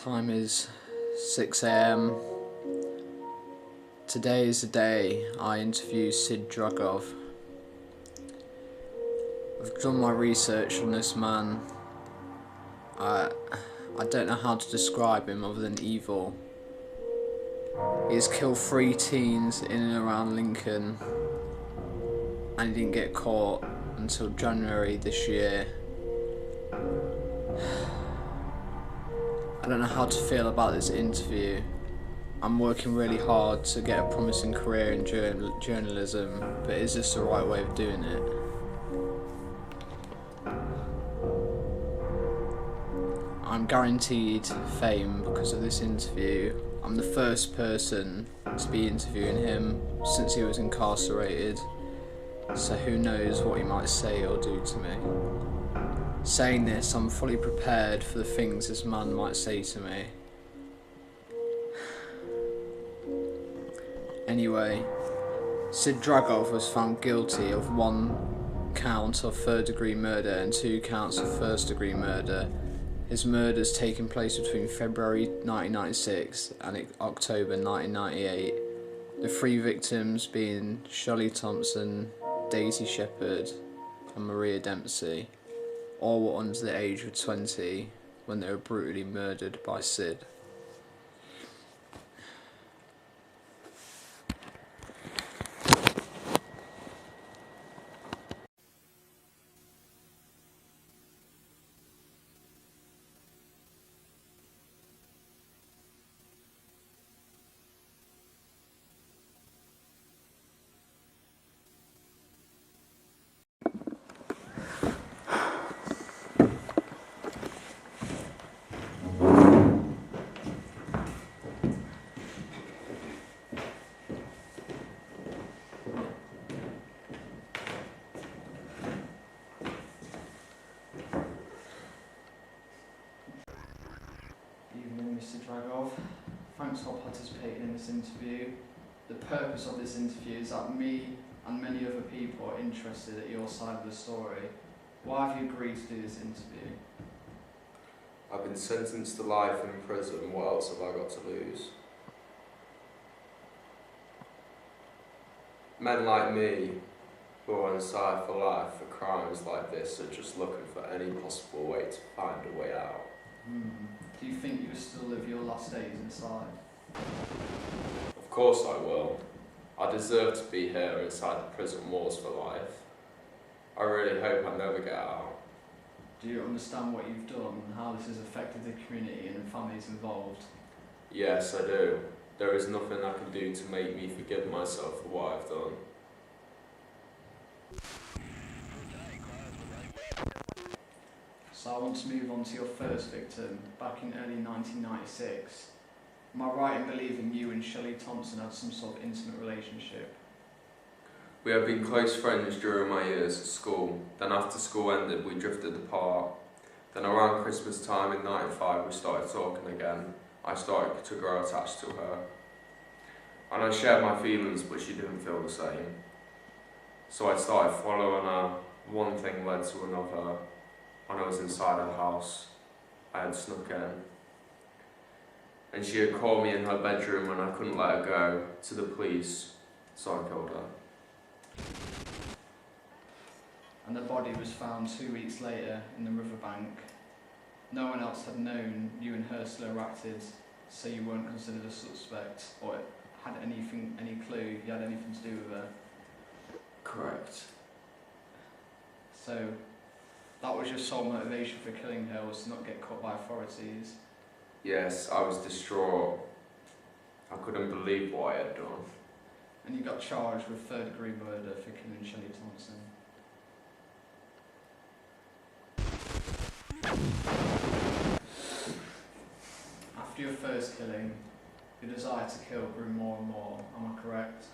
Time is 6 a.m. Today is the day I interview Sid Dragov. I've done my research on this man. I don't know how to describe him other than evil. He has killed 3 teens in and around Lincoln, and he didn't get caught until January this year. I don't know how to feel about this interview. I'm working really hard to get a promising career in journalism, but is this the right way of doing it? I'm guaranteed fame because of this interview. I'm the first person to be interviewing him since he was incarcerated, so who knows what he might say or do to me. Saying this, I'm fully prepared for the things this man might say to me. Anyway, Sid Dragov was found guilty of 1 count of 3rd degree murder and 2 counts of 1st degree murder. His murders taking place between February 1996 and October 1998. The 3 victims being Shirley Thompson, Daisy Shepherd and Maria Dempsey. All were under the age of 20 when they were brutally murdered by Sid. Evening, Mr. Dragov. Thanks for participating in this interview. The purpose of this interview is that me and many other people are interested at your side of the story. Why have you agreed to do this interview? I've been sentenced to life in prison. What else have I got to lose? Men like me, who are inside for life for crimes like this, are just looking for any possible way to find a way out. Do you think you will still live your last days inside? Of course I will. I deserve to be here inside the prison walls for life. I really hope I never get out. Do you understand what you've done and how this has affected the community and the families involved? Yes, I do. There is nothing I can do to make me forgive myself for what I've done. So I want to move on to your first victim, back in early 1996. Am I right in believing you and Shirley Thompson had some sort of intimate relationship? We had been close friends during my years at school. Then after school ended, we drifted apart. Then around Christmas time in '95, we started talking again. I started to grow attached to her. And I shared my feelings, but she didn't feel the same. So I started following her. One thing led to another. When I was inside her house, I had snuck in. And she had called me in her bedroom and I couldn't let her go to the police, so I killed her. And the body was found 2 weeks later in the riverbank. No one else had known you and her still interacted, so you weren't considered a suspect or had any clue you had anything to do with her. Correct. So that was your sole motivation for killing her, was to not get caught by authorities? Yes, I was distraught. I couldn't believe what I had done. And you got charged with 3rd degree murder for killing Shirley Thompson. After your first killing, your desire to kill grew more and more, am I correct?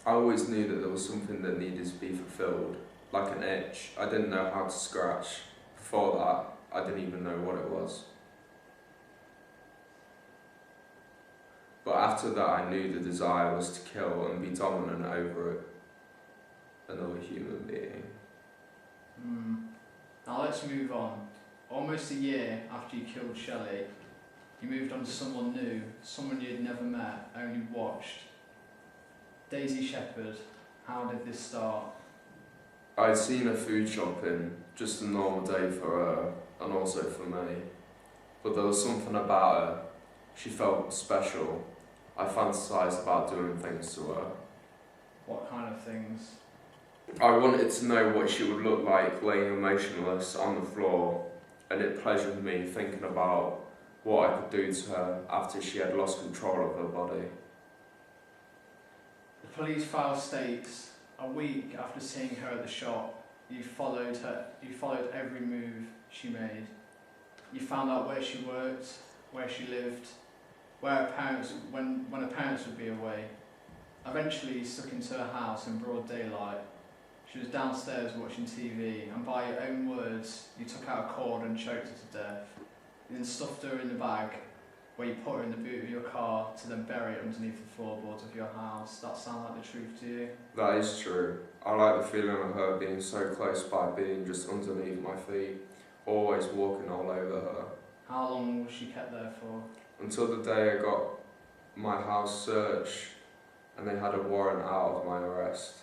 I always knew that there was something that needed to be fulfilled, like an itch. I didn't know how to scratch. Before that, I didn't even know what it was. But after that, I knew the desire was to kill and be dominant over another human being. Now let's move on. Almost a year after you killed Shelley, You moved on to someone new, someone you'd never met, only watched. Daisy Shepherd, how did this start? I'd seen her food shopping, just a normal day for her, and also for me. But there was something about her. She felt special. I fantasised about doing things to her. What kind of things? I wanted to know what she would look like laying emotionless on the floor, and it pleasured me thinking about what I could do to her after she had lost control of her body. The police file states, a week after seeing her at the shop, you followed every move she made. You found out where she worked, where she lived, when her parents would be away. Eventually you snuck into her house in broad daylight. She was downstairs watching TV, and by your own words, you took out a cord and choked her to death. You then stuffed her in the bag, where you put her in the boot of your car to then bury it underneath the floorboards of your house. That sound like the truth to you? That is true. I like the feeling of her being so close by, being just underneath my feet, always walking all over her. How long was she kept there for? Until the day I got my house searched and they had a warrant out of my arrest.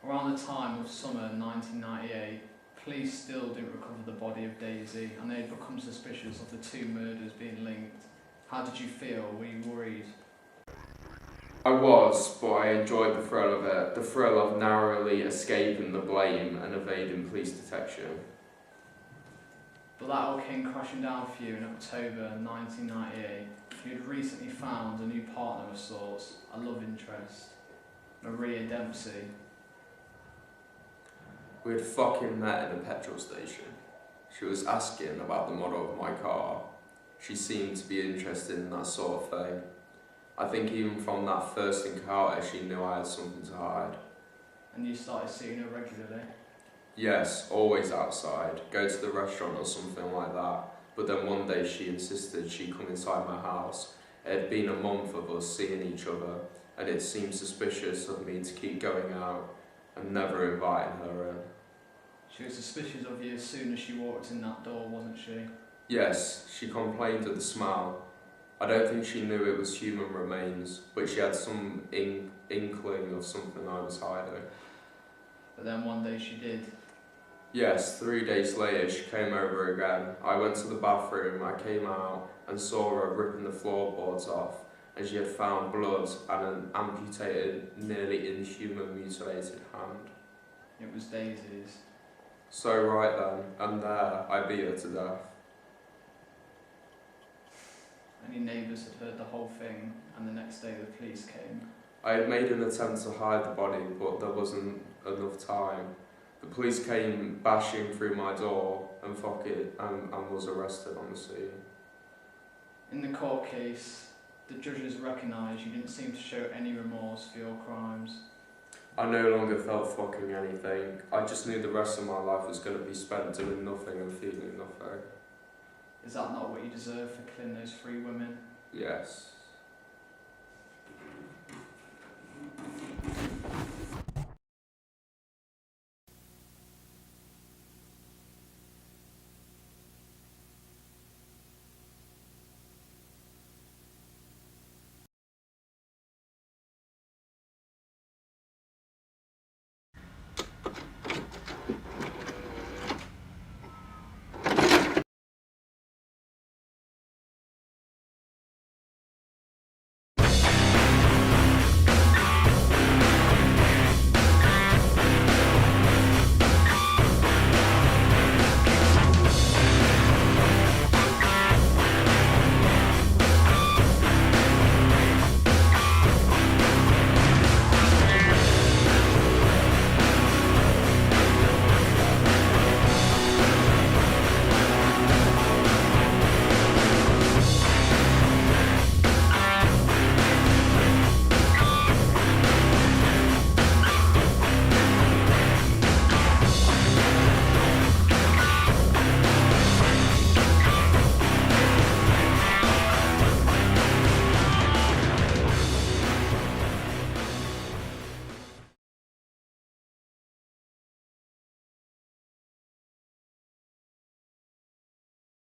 Around the time of summer 1998, police still didn't recover the body of Daisy, and they had become suspicious of the two murders being linked. How did you feel? Were you worried? I was, but I enjoyed the thrill of it, the thrill of narrowly escaping the blame and evading police detection. But that all came crashing down for you in October 1998. You had recently found a new partner of sorts, a love interest, Maria Dempsey. We had fucking met in a petrol station. She was asking about the model of my car. She seemed to be interested in that sort of thing. I think even from that first encounter she knew I had something to hide. And you started seeing her regularly? Yes, always outside, go to the restaurant or something like that. But then one day she insisted she come inside my house. It had been a month of us seeing each other, and it seemed suspicious of me to keep going out and never inviting her in. She was suspicious of you as soon as she walked in that door, wasn't she? Yes, she complained of the smell. I don't think she knew it was human remains, but she had some inkling of something I was hiding. But then one day she did. Yes, 3 days later she came over again. I went to the bathroom, I came out and saw her ripping the floorboards off, and she had found blood and an amputated, nearly inhuman mutilated hand. It was Daisy's. So right then, and there, I beat her to death. Any neighbours had heard the whole thing, and the next day the police came. I had made an attempt to hide the body, but there wasn't enough time. The police came bashing through my door and was arrested on the scene. In the court case, the judges recognised you didn't seem to show any remorse for your crimes. I no longer felt fucking anything. I just knew the rest of my life was going to be spent doing nothing and feeling nothing. Is that not what you deserve for killing those 3 women? Yes.